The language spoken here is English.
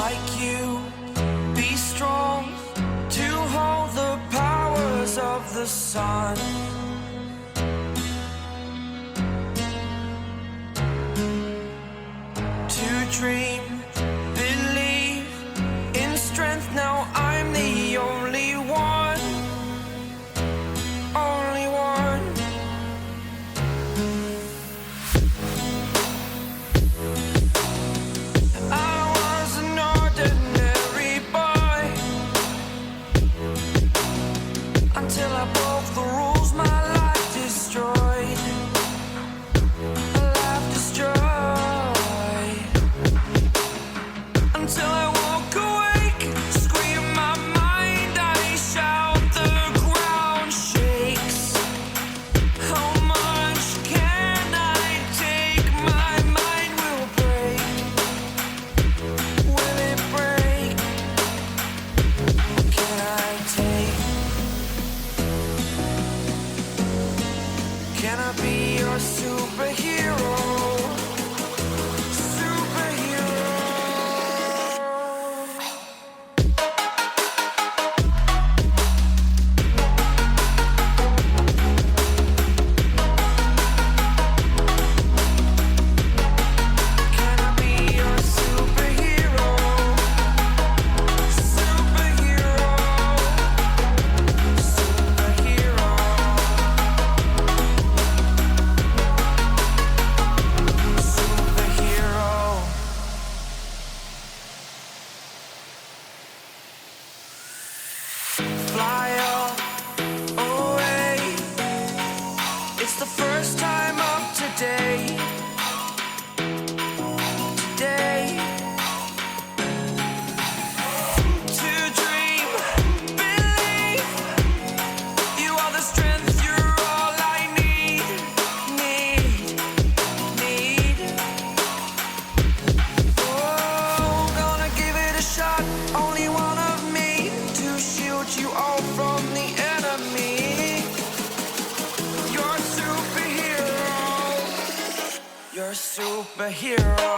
like you, be strong to hold the powers of the sun. To dream, believe in strength, now I'm the only one, only one. I was an ordinary boy until I broke the rules, my life destroyed, a life destroyed. Until I walk awake, scream my mind, I shout, the ground shakes. How much can I take? My mind will break. Will it break? What can I take? Can I be your superhero? Fly away. It's the first time of today. Today. To dream, believe. You are the strength, you're all I need. Oh, gonna give it a shot. Only one of me to shield you all from the enemy. You're a superhero. You're a superhero.